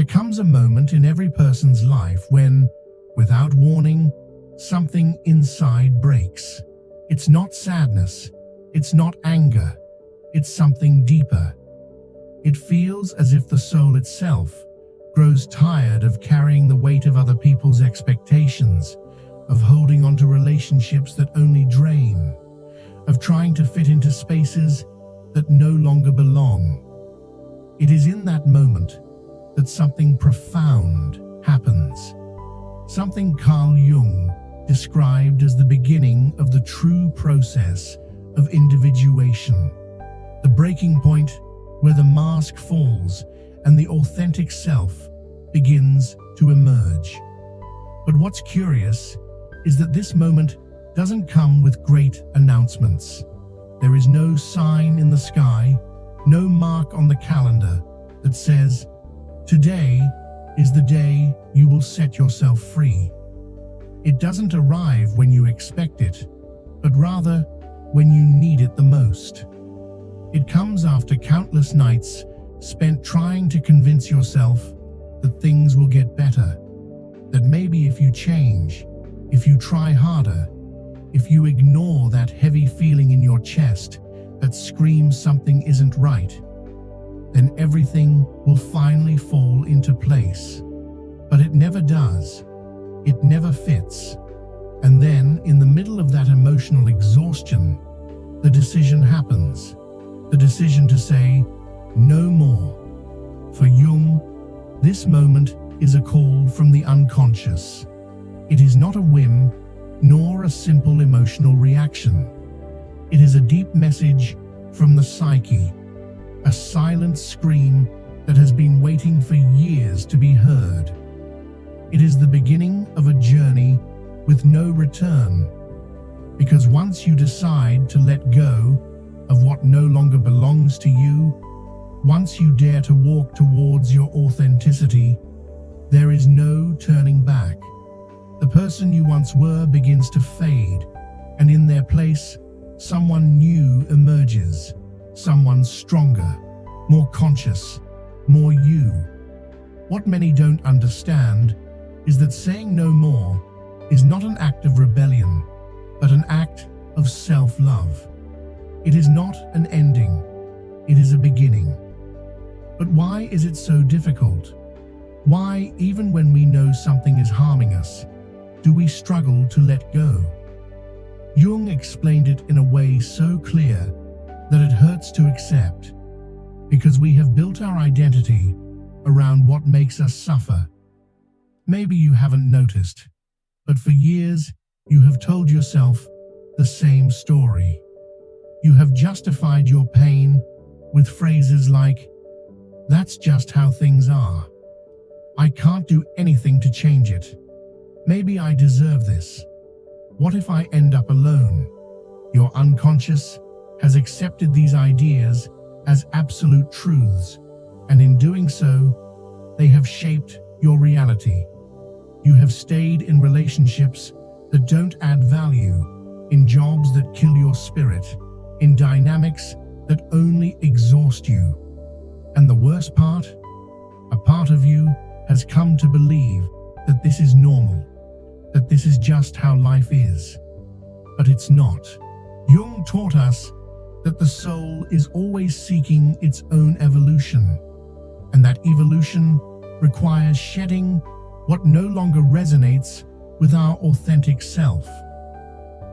There comes a moment in every person's life when, without warning, something inside breaks. It's not sadness, it's not anger, it's something deeper. It feels as if the soul itself grows tired of carrying the weight of other people's expectations, of holding on to relationships that only drain, of trying to fit into spaces that no longer belong. It is in that moment that something profound happens. Something Carl Jung described as the beginning of the true process of individuation. The breaking point where the mask falls and the authentic self begins to emerge. But what's curious is that this moment doesn't come with great announcements. There is no sign in the sky, no mark on the calendar that says, "Today is the day you will set yourself free." It doesn't arrive when you expect it, but rather when you need it the most. It comes after countless nights spent trying to convince yourself that things will get better, that maybe if you change, if you try harder, if you ignore that heavy feeling in your chest that screams something isn't right, then everything will finally fall into place. But it never does. It never fits. And then, in the middle of that emotional exhaustion, the decision happens. The decision to say, no more. For Jung, this moment is a call from the unconscious. It is not a whim, nor a simple emotional reaction. It is a deep message from the psyche, a silent scream that has been waiting for years to be heard. It is the beginning of a journey with no return, because once you decide to let go of what no longer belongs to you, once you dare to walk towards your authenticity, there is no turning back. The person you once were begins to fade, and in their place, someone new emerges, someone stronger, more conscious, more you. What many don't understand is that saying no more is not an act of rebellion, but an act of self-love. It is not an ending, it is a beginning. But why is it so difficult? Why, even when we know something is harming us, do we struggle to let go? Jung explained it in a way so clear that it hurts to accept, because we have built our identity around what makes us suffer. Maybe you haven't noticed, but for years you have told yourself the same story. You have justified your pain with phrases like, "That's just how things are. I can't do anything to change it. Maybe I deserve this. What if I end up alone?" Your unconscious has accepted these ideas as absolute truths, and in doing so, they have shaped your reality. You have stayed in relationships that don't add value, in jobs that kill your spirit, in dynamics that only exhaust you. And the worst part? A part of you has come to believe that this is normal, that this is just how life is. But it's not. Jung taught us that the soul is always seeking its own evolution, and that evolution requires shedding what no longer resonates with our authentic self.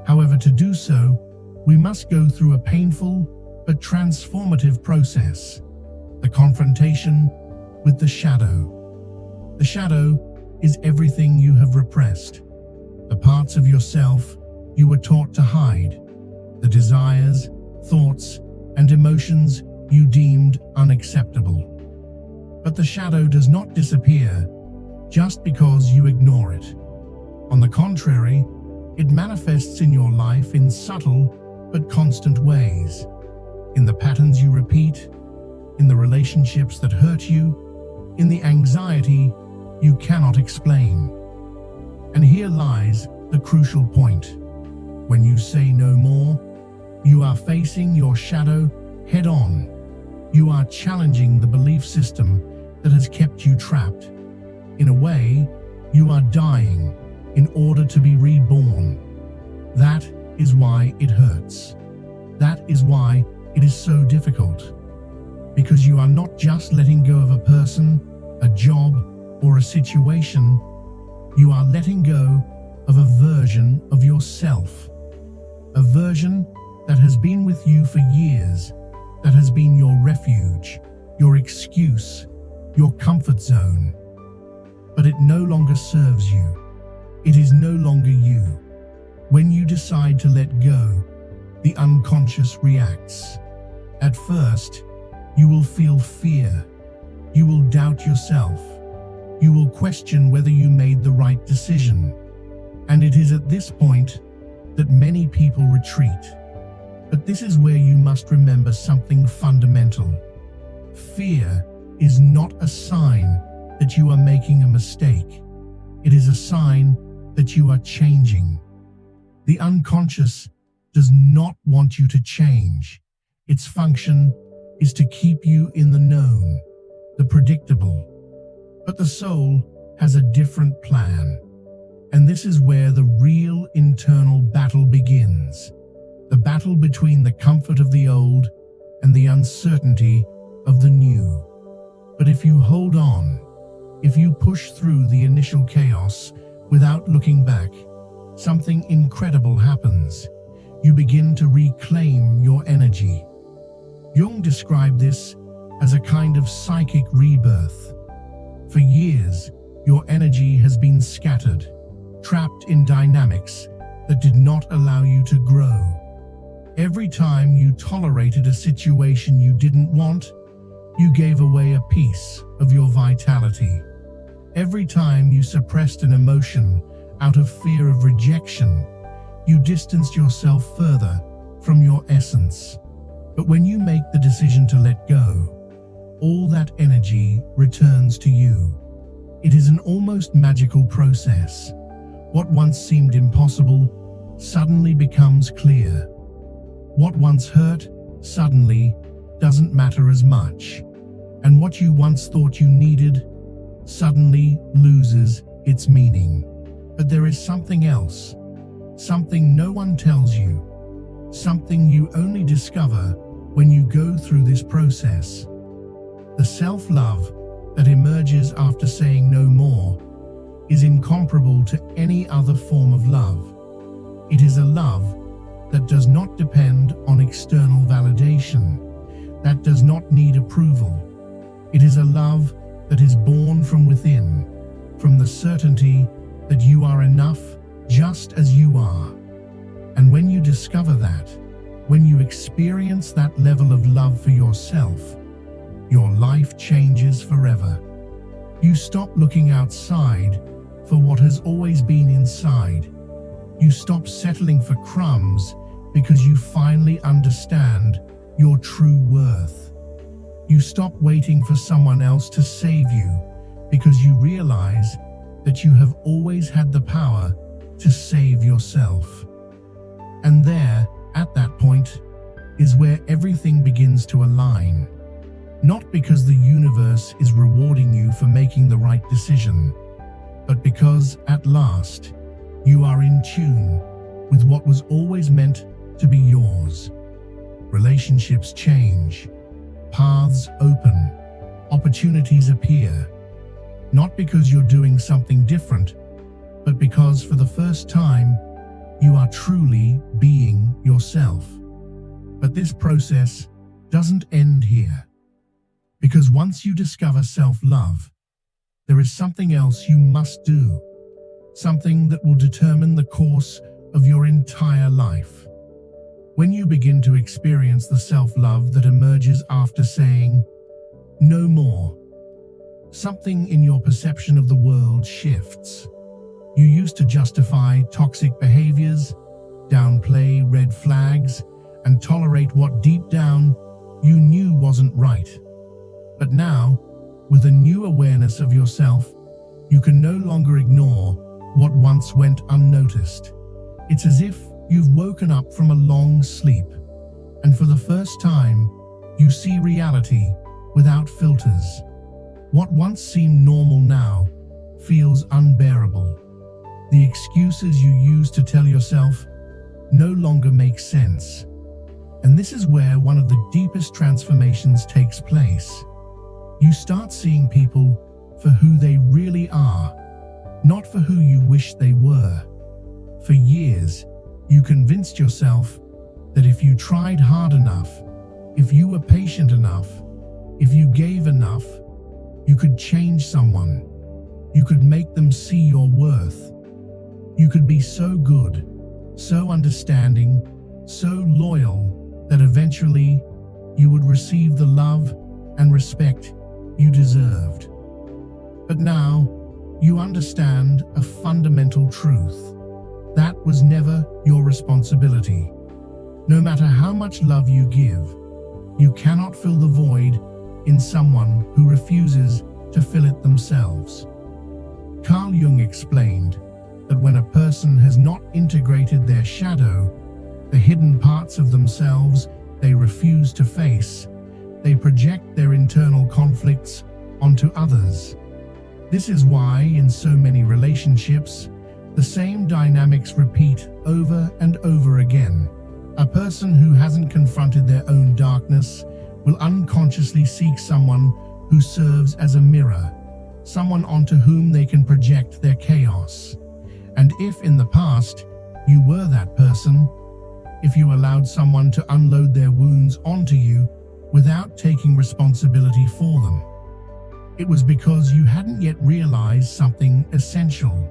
However, to do so, we must go through a painful but transformative process: the confrontation with the shadow. The shadow is everything you have repressed, the parts of yourself you were taught to hide, the desires, thoughts, and emotions you deemed unacceptable. But the shadow does not disappear just because you ignore it. On the contrary, it manifests in your life in subtle but constant ways, in the patterns you repeat, in the relationships that hurt you, in the anxiety you cannot explain. And here lies the crucial point. When you say no more, you are facing your shadow head-on. You are challenging the belief system that has kept you trapped. In a way, you are dying in order to be reborn. That is why it hurts. That is why it is so difficult. Because you are not just letting go of a person, a job, or a situation. You are letting go of a version of yourself. A version that has been with you for years, that has been your refuge, your excuse, your comfort zone. But it no longer serves you. It is no longer you. When you decide to let go, the unconscious reacts. At first, you will feel fear. You will doubt yourself. You will question whether you made the right decision. And it is at this point that many people retreat. But this is where you must remember something fundamental. Fear is not a sign that you are making a mistake. It is a sign that you are changing. The unconscious does not want you to change. Its function is to keep you in the known, the predictable. But the soul has a different plan. And this is where the real internal battle begins. The battle between the comfort of the old and the uncertainty of the new. But if you hold on, if you push through the initial chaos without looking back, something incredible happens. You begin to reclaim your energy. Jung described this as a kind of psychic rebirth. For years, your energy has been scattered, trapped in dynamics that did not allow you to grow. Every time you tolerated a situation you didn't want, you gave away a piece of your vitality. Every time you suppressed an emotion out of fear of rejection, you distanced yourself further from your essence. But when you make the decision to let go, all that energy returns to you. It is an almost magical process. What once seemed impossible suddenly becomes clear. What once hurt suddenly doesn't matter as much. And what you once thought you needed suddenly loses its meaning. But there is something else, something no one tells you, something you only discover when you go through this process. The self-love that emerges after saying no more is incomparable to any other form of love. It is a love that does not depend on external validation, that does not need approval. It is a love that is born from within, from the certainty that you are enough just as you are. And when you discover that, when you experience that level of love for yourself, your life changes forever. You stop looking outside for what has always been inside. You stop settling for crumbs because you finally understand your true worth. You stop waiting for someone else to save you because you realize that you have always had the power to save yourself. And there, at that point, is where everything begins to align. Not because the universe is rewarding you for making the right decision, but because, at last, you are in tune with what was always meant to be yours. Relationships change, paths open, opportunities appear. Not because you're doing something different, but because for the first time, you are truly being yourself. But this process doesn't end here. Because once you discover self-love, there is something else you must do. Something that will determine the course of your entire life. When you begin to experience the self-love that emerges after saying, no more, something in your perception of the world shifts. You used to justify toxic behaviors, downplay red flags, and tolerate what deep down you knew wasn't right. But now, with a new awareness of yourself, you can no longer ignore what once went unnoticed. It's as if you've woken up from a long sleep, and for the first time, you see reality without filters. What once seemed normal now feels unbearable. The excuses you used to tell yourself no longer make sense. And this is where one of the deepest transformations takes place. You start seeing people for who they really are, not for who you wish they were. For years, you convinced yourself that if you tried hard enough, if you were patient enough, if you gave enough, you could change someone. You could make them see your worth. You could be so good, so understanding, so loyal that eventually you would receive the love and respect you deserved. But now you understand a fundamental truth. That was never your responsibility. No matter how much love you give, you cannot fill the void in someone who refuses to fill it themselves. Carl Jung explained that when a person has not integrated their shadow, the hidden parts of themselves they refuse to face, they project their internal conflicts onto others. This is why, in so many relationships, the same dynamics repeat over and over again. A person who hasn't confronted their own darkness will unconsciously seek someone who serves as a mirror, someone onto whom they can project their chaos. And if in the past you were that person, if you allowed someone to unload their wounds onto you without taking responsibility for them, it was because you hadn't yet realized something essential.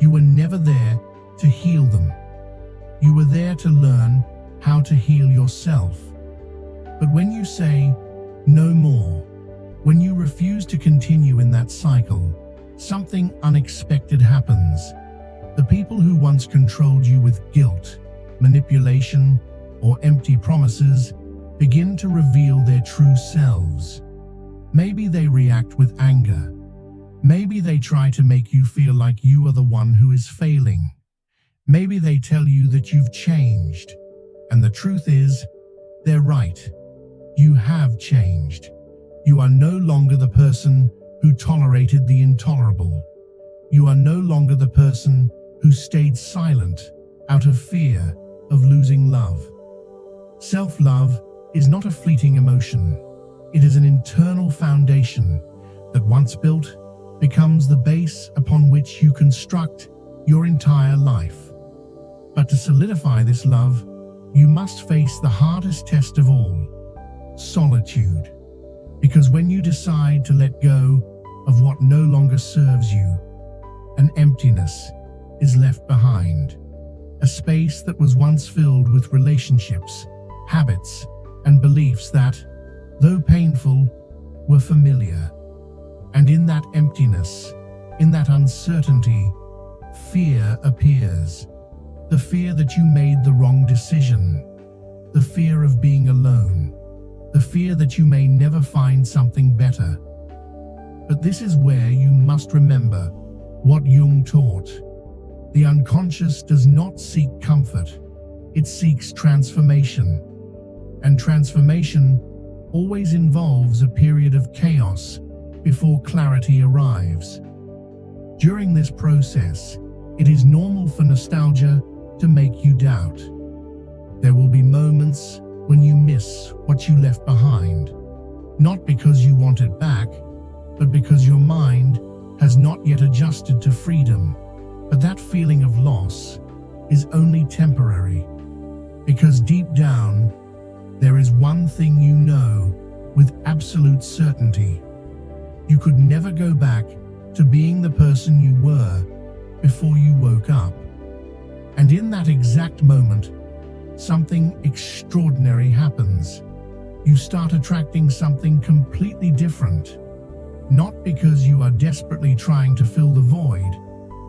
You were never there to heal them. You were there to learn how to heal yourself. But when you say no more, when you refuse to continue in that cycle, something unexpected happens. The people who once controlled you with guilt, manipulation, or empty promises begin to reveal their true selves. Maybe they react with anger. Maybe they try to make you feel like you are the one who is failing. Maybe they tell you that you've changed. And the truth is, they're right. You have changed. You are no longer the person who tolerated the intolerable. You are no longer the person who stayed silent out of fear of losing love. Self-love is not a fleeting emotion. It is an internal foundation that, once built, becomes the base upon which you construct your entire life. But to solidify this love, you must face the hardest test of all: solitude. Because when you decide to let go of what no longer serves you, an emptiness is left behind. A space that was once filled with relationships, habits, and beliefs that, though painful, were familiar. And in that emptiness, in that uncertainty, fear appears. The fear that you made the wrong decision. The fear of being alone. The fear that you may never find something better. But this is where you must remember what Jung taught. The unconscious does not seek comfort. It seeks transformation. And transformation always involves a period of chaos before clarity arrives. During this process, it is normal for nostalgia to make you doubt. There will be moments when you miss what you left behind, not because you want it back, but because your mind has not yet adjusted to freedom. But that feeling of loss is only temporary, because deep down, there is one thing you know with absolute certainty. You could never go back to being the person you were before you woke up. And in that exact moment, something extraordinary happens. You start attracting something completely different. Not because you are desperately trying to fill the void,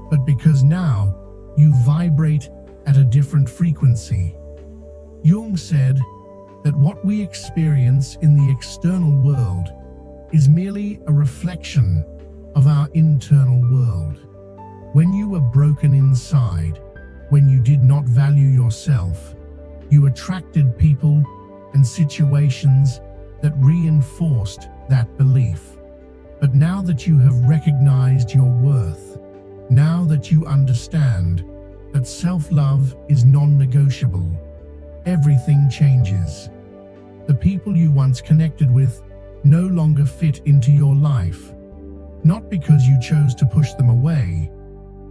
but because now you vibrate at a different frequency. Jung said that what we experience in the external world is merely a reflection of our internal world. When you were broken inside, when you did not value yourself, you attracted people and situations that reinforced that belief. But now that you have recognized your worth, now that you understand that self-love is non-negotiable, everything changes. The people you once connected with no longer fit into your life, not because you chose to push them away,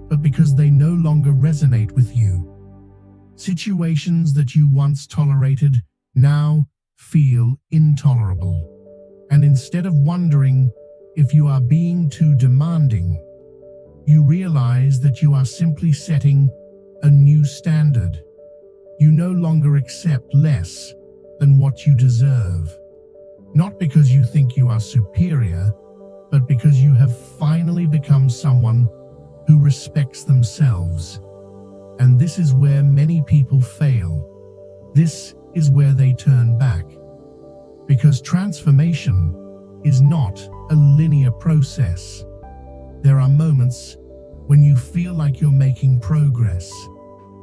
but because they no longer resonate with you. Situations that you once tolerated now feel intolerable. And instead of wondering if you are being too demanding, you realize that you are simply setting a new standard. You no longer accept less than what you deserve. Not because you think you are superior, but because you have finally become someone who respects themselves. And this is where many people fail. This is where they turn back. Because transformation is not a linear process. There are moments when you feel like you're making progress,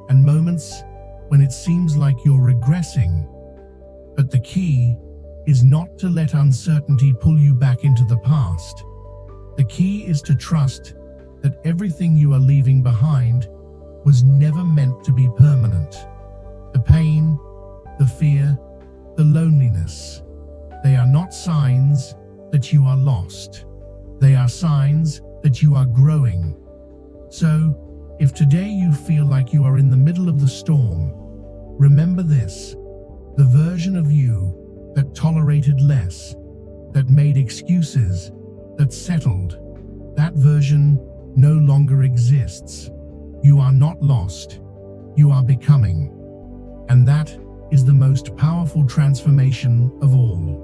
and moments when it seems like you're regressing. But the key is not to let uncertainty pull you back into the past. The key is to trust that everything you are leaving behind was never meant to be permanent. The pain, the fear, the loneliness, they are not signs that you are lost. They are signs that you are growing. So, if today you feel like you are in the middle of the storm, remember this: the version of you that tolerated less, that made excuses, that settled, that version no longer exists. You are not lost. You are becoming. And that is the most powerful transformation of all.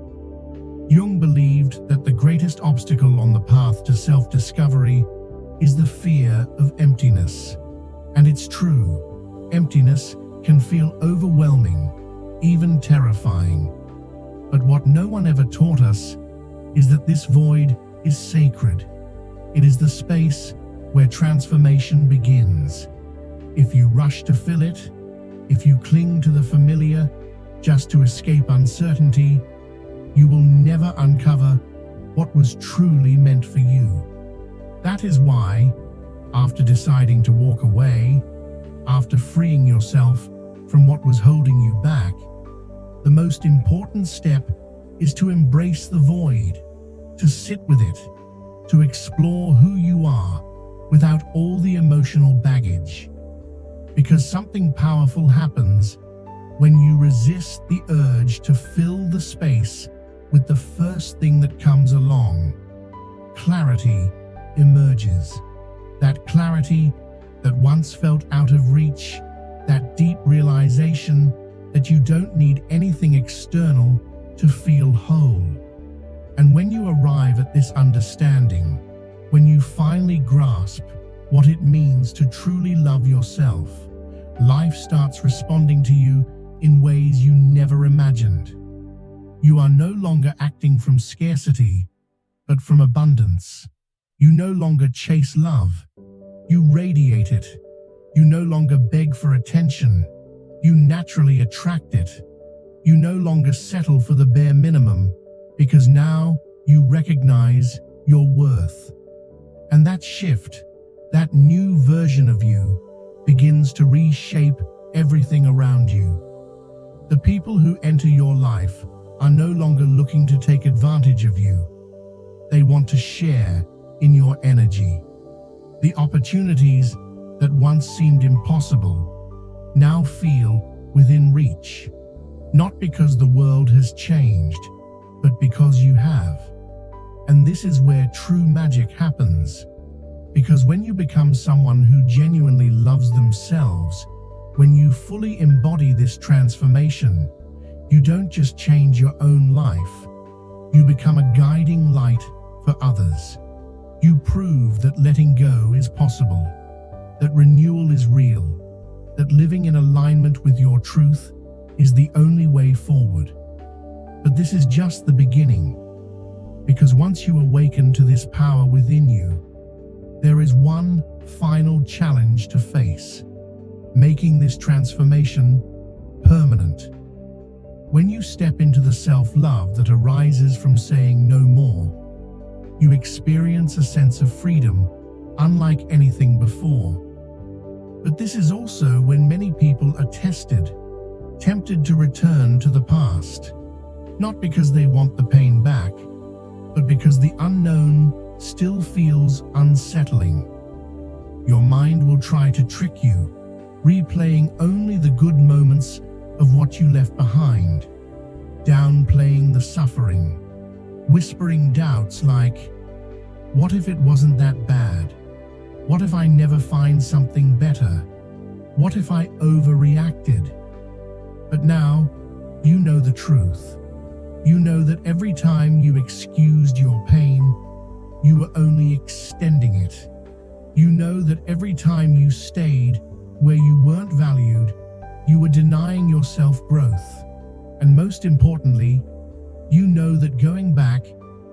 Jung believed that the greatest obstacle on the path to self-discovery is the fear of emptiness. And it's true. Emptiness can feel overwhelming, even terrifying. But what no one ever taught us is that this void is sacred. It is the space where transformation begins. If you rush to fill it, if you cling to the familiar just to escape uncertainty, you will never uncover what was truly meant for you. That is why, after deciding to walk away, after freeing yourself from what was holding you back, the most important step is to embrace the void, to sit with it, to explore who you are without all the emotional baggage. Because something powerful happens when you resist the urge to fill the space with the first thing that comes along. Clarity emerges. That clarity that once felt out of reach, that deep realization that you don't need anything external to feel whole. And when you arrive at this understanding, when you finally grasp what it means to truly love yourself, life starts responding to you in ways you never imagined. You are no longer acting from scarcity, but from abundance. You no longer chase love. You radiate it. You no longer beg for attention. You naturally attract it. You no longer settle for the bare minimum, because now you recognize your worth. And that shift, that new version of you, begins to reshape everything around you. The people who enter your life are no longer looking to take advantage of you. They want to share in your energy. The opportunities that once seemed impossible now feel within reach. Not because the world has changed, but because you have. And this is where true magic happens. Because when you become someone who genuinely loves themselves, when you fully embody this transformation, you don't just change your own life. You become a guiding light for others. You prove that letting go is possible, that renewal is real, that living in alignment with your truth is the only way forward. But this is just the beginning, because once you awaken to this power within you, there is one final challenge to face: making this transformation permanent. When you step into the self-love that arises from saying no more, you experience a sense of freedom unlike anything before. But this is also when many people are tested, tempted to return to the past, not because they want the pain back, but because the unknown still feels unsettling. Your mind will try to trick you, replaying only the good moments of what you left behind, downplaying the suffering, whispering doubts like, what if it wasn't that bad? What if I never find something better? What if I overreacted? But now, you know the truth. You know that every time you excused your pain, you were only extending it. You know that every time you stayed where you weren't valued, you were denying yourself growth. And most importantly, you know that going back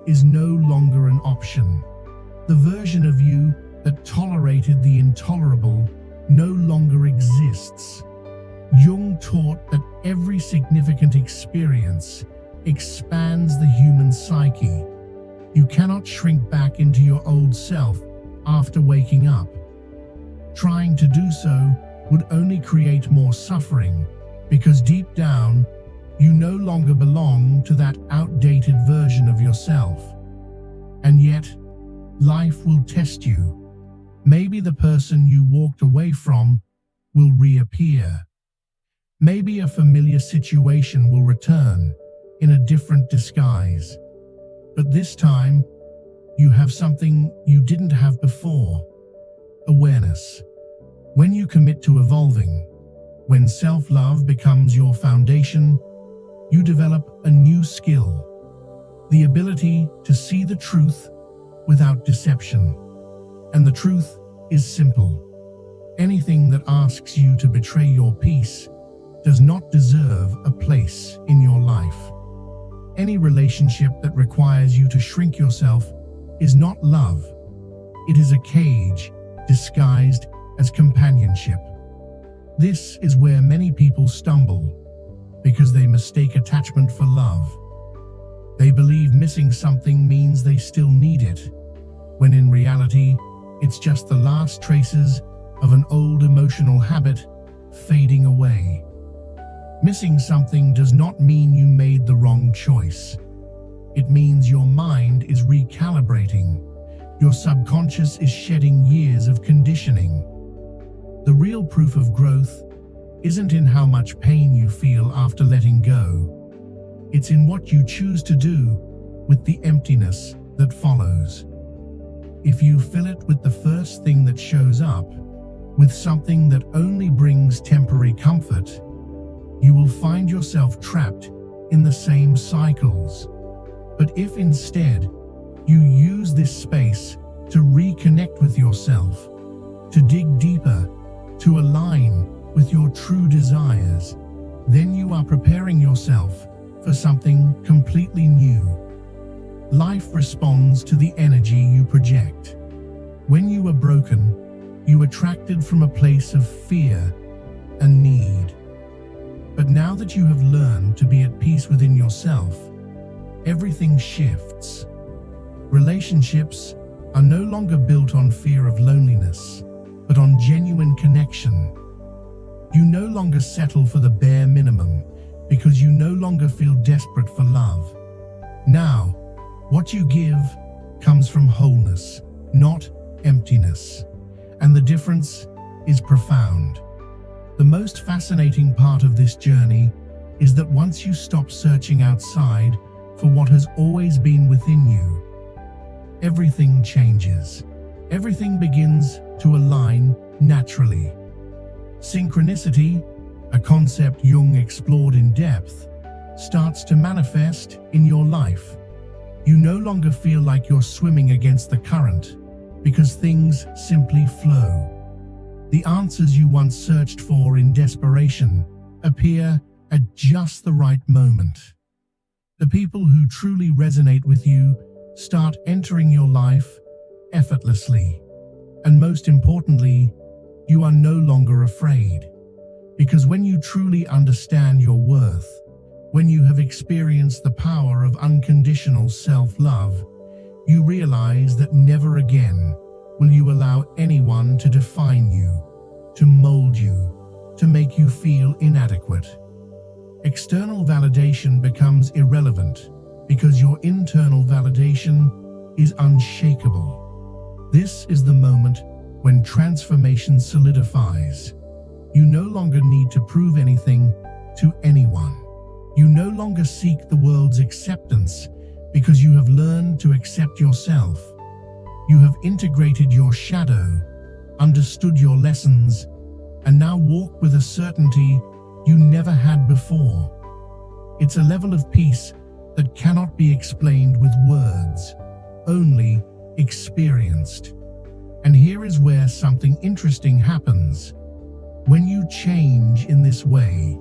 is no longer an option. The version of you that tolerated the intolerable no longer exists. Jung taught that every significant experience expands the human psyche. You cannot shrink back into your old self after waking up. Trying to do so would only create more suffering, because deep down, you no longer belong to that outdated version of yourself. And yet, life will test you. Maybe the person you walked away from will reappear. Maybe a familiar situation will return in a different disguise. But this time, you have something you didn't have before: awareness. When you commit to evolving, when self-love becomes your foundation, you develop a new skill: the ability to see the truth without deception. And the truth is simple. Anything that asks you to betray your peace does not deserve a place in your life. Any relationship that requires you to shrink yourself is not love. It is a cage disguised as companionship. This is where many people stumble, because they mistake attachment for love. They believe missing something means they still need it, when in reality, it's just the last traces of an old emotional habit fading away. Missing something does not mean you made the wrong choice. It means your mind is recalibrating. Your subconscious is shedding years of conditioning. The real proof of growth isn't in how much pain you feel after letting go. It's in what you choose to do with the emptiness that follows. If you fill it with the first thing that shows up, with something that only brings temporary comfort, you will find yourself trapped in the same cycles. But if instead you use this space to reconnect with yourself, to dig deeper, to align with your true desires, then you are preparing yourself for something completely new. Life responds to the energy you project. When you were broken, you attracted from a place of fear and need. But now that you have learned to be at peace within yourself, everything shifts. Relationships are no longer built on fear of loneliness, but on genuine connection. You no longer settle for the bare minimum because you no longer feel desperate for love. Now, what you give comes from wholeness, not emptiness. And the difference is profound. The most fascinating part of this journey is that once you stop searching outside for what has always been within you, everything changes. Everything begins to align naturally. Synchronicity, a concept Jung explored in depth, starts to manifest in your life. You no longer feel like you're swimming against the current, because things simply flow. The answers you once searched for in desperation appear at just the right moment. The people who truly resonate with you start entering your life effortlessly. And most importantly, you are no longer afraid. Because when you truly understand your worth, when you have experienced the power of unconditional self-love, you realize that never again will you allow anyone to define you, to mold you, to make you feel inadequate. External validation becomes irrelevant because your internal validation is unshakable. This is the moment when transformation solidifies. You no longer need to prove anything to anyone. You no longer seek the world's acceptance because you have learned to accept yourself. You have integrated your shadow, understood your lessons, and now walk with a certainty you never had before. It's a level of peace that cannot be explained with words, only experienced. And here is where something interesting happens. When you change in this way,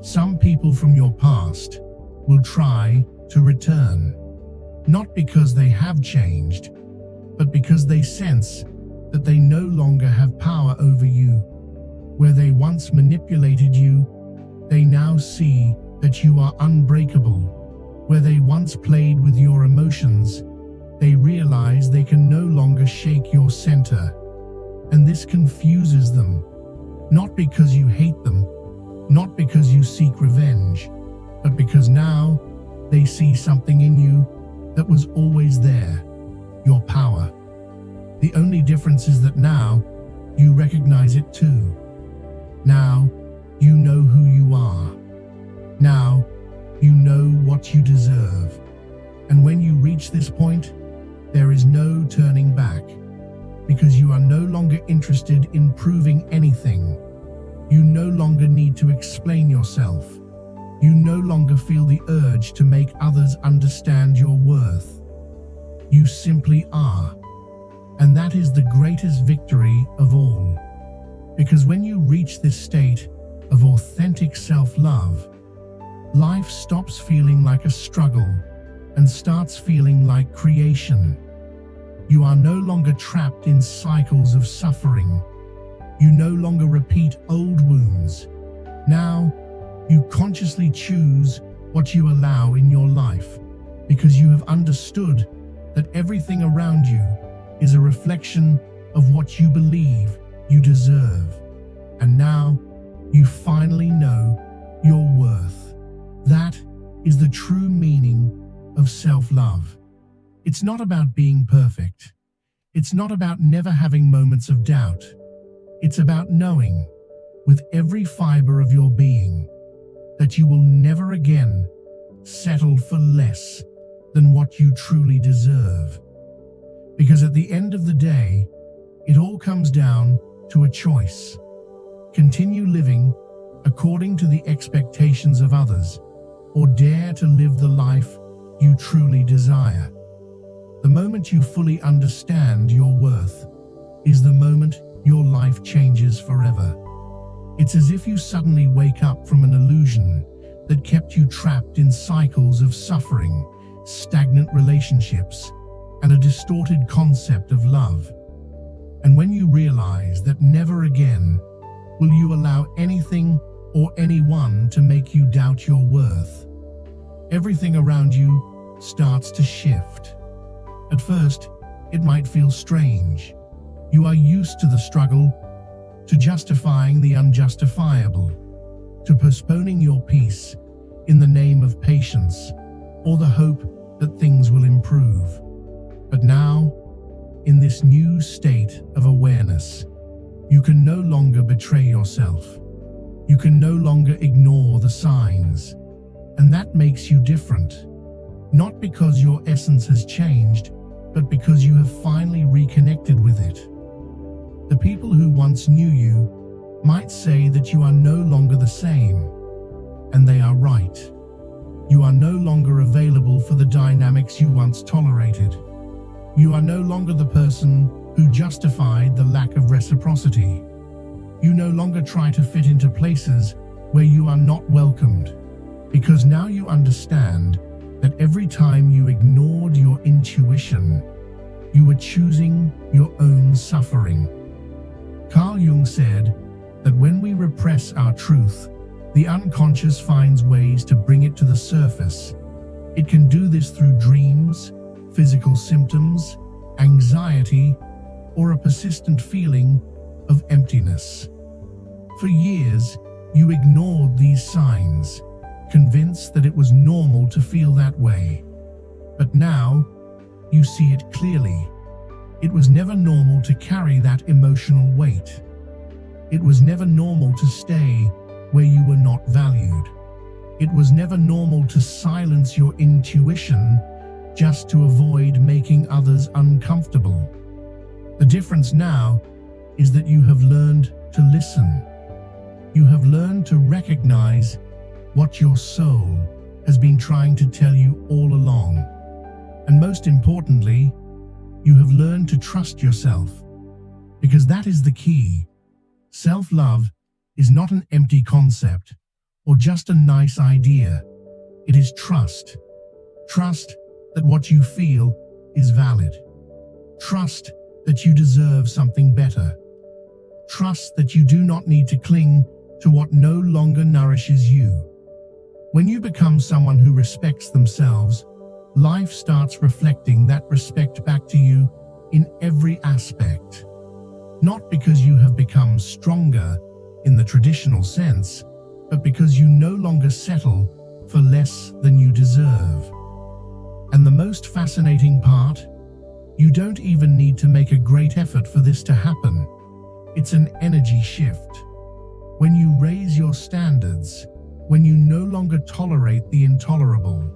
some people from your past will try to return, not because they have changed, but because they sense that they no longer have power over you. Where they once manipulated you, they now see that you are unbreakable. Where they once played with your emotions, they realize they can no longer shake your center. And this confuses them, not because you hate them, not because you seek revenge, but because now they see something in you that was always there, your power. The only difference is that now you recognize it too. Now you know who you are. Now you know what you deserve. And when you reach this point, there is no turning back, because you are no longer interested in proving anything. You no longer need to explain yourself. You no longer feel the urge to make others understand your worth. You simply are. And that is the greatest victory of all. Because when you reach this state of authentic self-love, life stops feeling like a struggle and starts feeling like creation. You are no longer trapped in cycles of suffering. You no longer repeat old wounds. Now, you consciously choose what you allow in your life, because you have understood that everything around you is a reflection of what you believe you deserve. And now, you finally know your worth. That is the true meaning of self-love. It's not about being perfect. It's not about never having moments of doubt. It's about knowing, with every fiber of your being, that you will never again settle for less than what you truly deserve. Because at the end of the day, it all comes down to a choice. Continue living according to the expectations of others, or dare to live the life you truly desire. The moment you fully understand your worth is the moment your life changes forever. It's as if you suddenly wake up from an illusion that kept you trapped in cycles of suffering, stagnant relationships, and a distorted concept of love. And when you realize that never again will you allow anything or anyone to make you doubt your worth, everything around you starts to shift. At first, it might feel strange. You are used to the struggle, to justifying the unjustifiable, to postponing your peace in the name of patience or the hope that things will improve. But now, in this new state of awareness, you can no longer betray yourself. You can no longer ignore the signs. And that makes you different. Not because your essence has changed, but because you have finally reconnected with it. The people who once knew you might say that you are no longer the same. And they are right. You are no longer available for the dynamics you once tolerated. You are no longer the person who justified the lack of reciprocity. You no longer try to fit into places where you are not welcomed, because now you understand that every time you ignored your intuition, you were choosing your own suffering. Carl Jung said that when we repress our truth, the unconscious finds ways to bring it to the surface. It can do this through dreams, physical symptoms, anxiety, or a persistent feeling of emptiness. For years, you ignored these signs, convinced that it was normal to feel that way. But now, you see it clearly. It was never normal to carry that emotional weight. It was never normal to stay where you were not valued. It was never normal to silence your intuition just to avoid making others uncomfortable. The difference now is that you have learned to listen. You have learned to recognize what your soul has been trying to tell you all along. And most importantly, you have learned to trust yourself, because that is the key. Self-love is not an empty concept or just a nice idea. It is trust. Trust that what you feel is valid. Trust that you deserve something better. Trust that you do not need to cling to what no longer nourishes you. When you become someone who respects themselves, life starts reflecting that respect back to you in every aspect. Not because you have become stronger in the traditional sense, but because you no longer settle for less than you deserve. And the most fascinating part, you don't even need to make a great effort for this to happen. It's an energy shift. When you raise your standards, when you no longer tolerate the intolerable,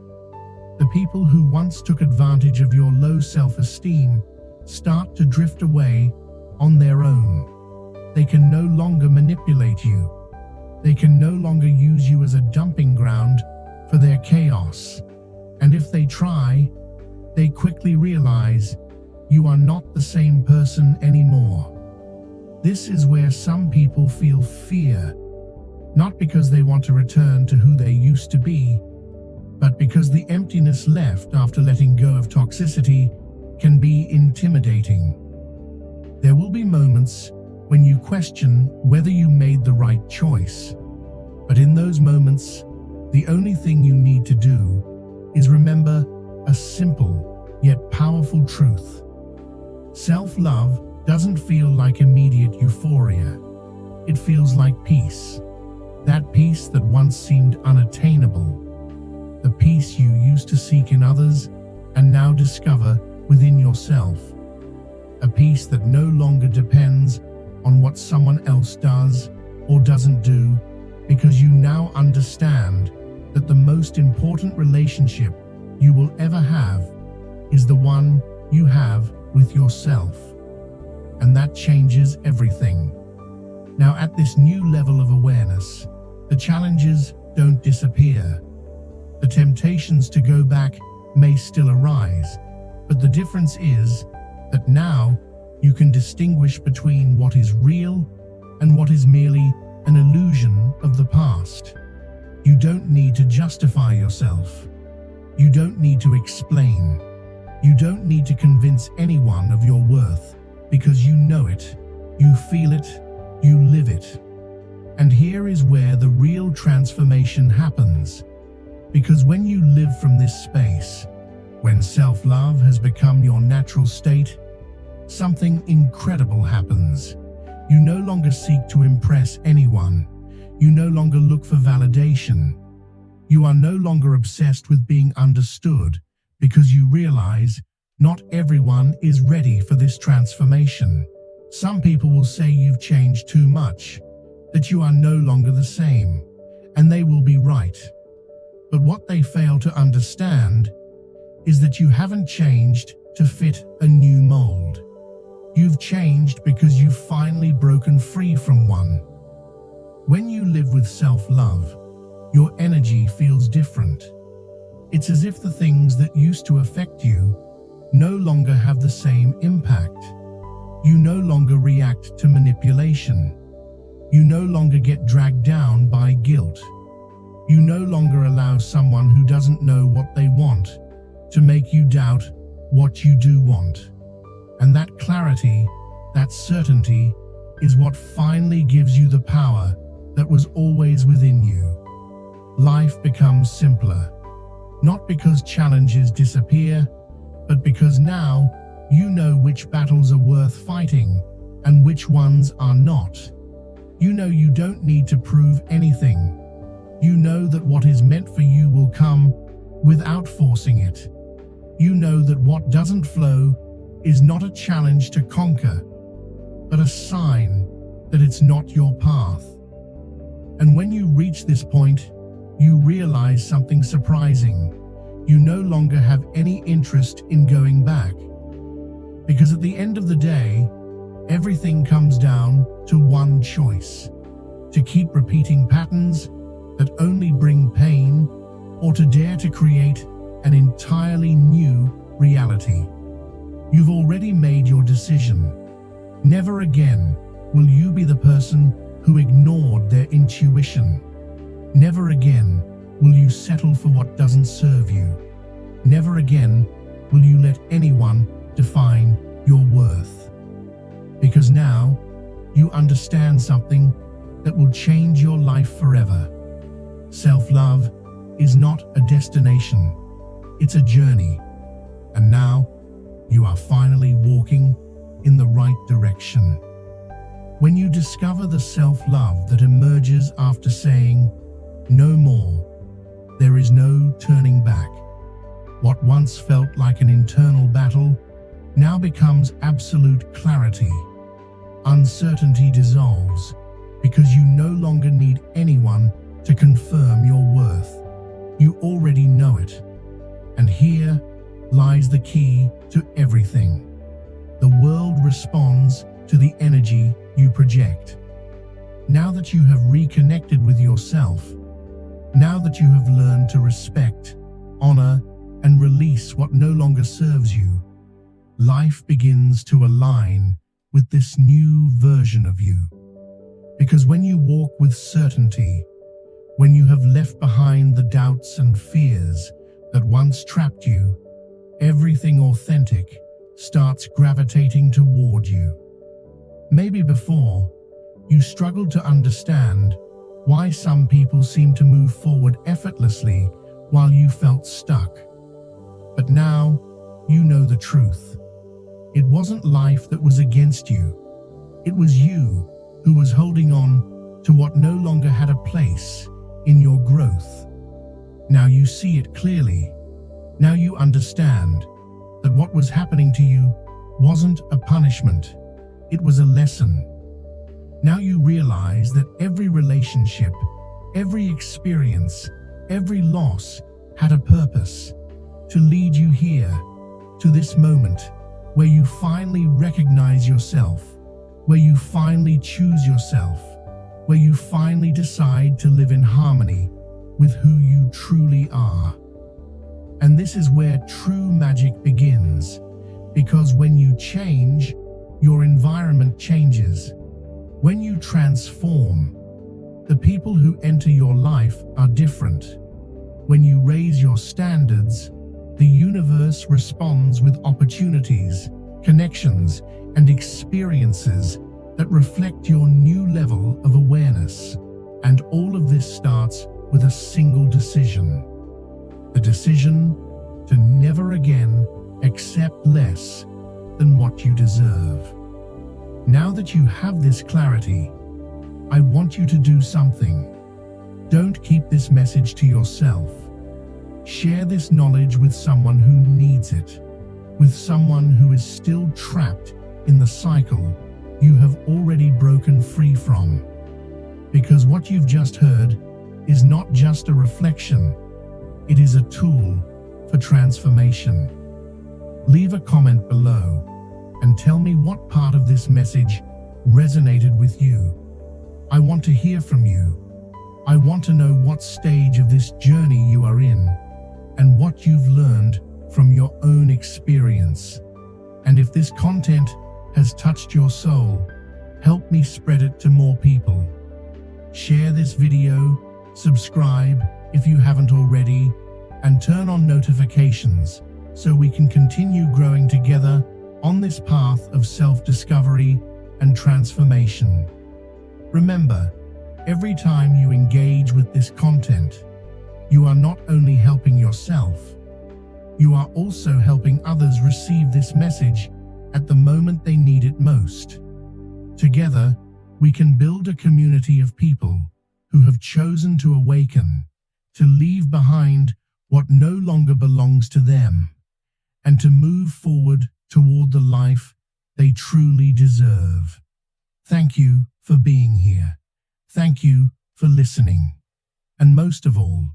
the people who once took advantage of your low self-esteem start to drift away on their own. They can no longer manipulate you. They can no longer use you as a dumping ground for their chaos. And if they try, they quickly realize you are not the same person anymore. This is where some people feel fear, not because they want to return to who they used to be, but because the emptiness left after letting go of toxicity can be intimidating. There will be moments when you question whether you made the right choice. But in those moments, the only thing you need to do is remember a simple yet powerful truth. Self-love doesn't feel like immediate euphoria. It feels like peace. That peace that once seemed unattainable. The peace you used to seek in others and now discover within yourself. A peace that no longer depends on what someone else does or doesn't do, because you now understand that the most important relationship you will ever have is the one you have with yourself. And that changes everything. Now, at this new level of awareness, the challenges don't disappear. The temptations to go back may still arise, but the difference is that now you can distinguish between what is real and what is merely an illusion of the past. You don't need to justify yourself. You don't need to explain. You don't need to convince anyone of your worth, because you know it, you feel it, you live it. And here is where the real transformation happens. Because when you live from this space, when self-love has become your natural state, something incredible happens. You no longer seek to impress anyone. You no longer look for validation. You are no longer obsessed with being understood, because you realize not everyone is ready for this transformation. Some people will say you've changed too much, that you are no longer the same, and they will be right. But what they fail to understand is that you haven't changed to fit a new mold. You've changed because you've finally broken free from one. When you live with self-love, your energy feels different. It's as if the things that used to affect you no longer have the same impact. You no longer react to manipulation. You no longer get dragged down by guilt. You no longer allow someone who doesn't know what they want to make you doubt what you do want. And that clarity, that certainty, is what finally gives you the power that was always within you. Life becomes simpler, not because challenges disappear, but because now you know which battles are worth fighting and which ones are not. You know you don't need to prove anything. You know that what is meant for you will come without forcing it. You know that what doesn't flow is not a challenge to conquer, but a sign that it's not your path. And when you reach this point, you realize something surprising. You no longer have any interest in going back. Because at the end of the day, everything comes down to one choice: to keep repeating patterns that only bring pain, or to dare to create an entirely new reality. You've already made your decision. Never again will you be the person who ignored their intuition. Never again will you settle for what doesn't serve you. Never again will you let anyone define your worth. Because now you understand something that will change your life forever. Self-love is not a destination, it's a journey. And now you are finally walking in the right direction. When you discover the self-love that emerges after saying, "No more," there is no turning back. What once felt like an internal battle now becomes absolute clarity. Uncertainty dissolves because you no longer need anyone to confirm your worth. You already know it. And here lies the key to everything. The world responds to the energy you project. Now that you have reconnected with yourself, now that you have learned to respect, honor, and release what no longer serves you, life begins to align with this new version of you. Because when you walk with certainty, when you have left behind the doubts and fears that once trapped you, everything authentic starts gravitating toward you. Maybe before, you struggled to understand why some people seem to move forward effortlessly while you felt stuck. But now, you know the truth. It wasn't life that was against you. It was you who was holding on to what no longer had a place in your growth. Now you see it clearly. Now you understand that what was happening to you wasn't a punishment. It was a lesson. Now you realize that every relationship, every experience, every loss had a purpose to lead you here, to this moment where you finally recognize yourself, where you finally choose yourself, where you finally decide to live in harmony with who you truly are. And this is where true magic begins, because when you change, your environment changes. When you transform, the people who enter your life are different. When you raise your standards, the universe responds with opportunities, connections, and experiences that reflect your new level of awareness. And all of this starts with a single decision. The decision to never again accept less than what you deserve. Now that you have this clarity, I want you to do something. Don't keep this message to yourself. Share this knowledge with someone who needs it, with someone who is still trapped in the cycle you have already broken free from. Because what you've just heard is not just a reflection, it is a tool for transformation. Leave a comment below and tell me what part of this message resonated with you. I want to hear from you. I want to know what stage of this journey you are in and what you've learned from your own experience. And if this content has touched your soul, help me spread it to more people. Share this video, subscribe if you haven't already, and turn on notifications so we can continue growing together on this path of self-discovery and transformation. Remember, every time you engage with this content, you are not only helping yourself, You are also helping others receive this message at the moment they need it most. Together, we can build a community of people who have chosen to awaken, to leave behind what no longer belongs to them, and to move forward toward the life they truly deserve. Thank you for being here. Thank you for listening. And most of all,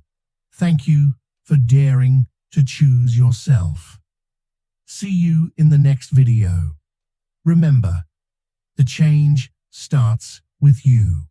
thank you for daring to choose yourself. See you in the next video. Remember, the change starts with you.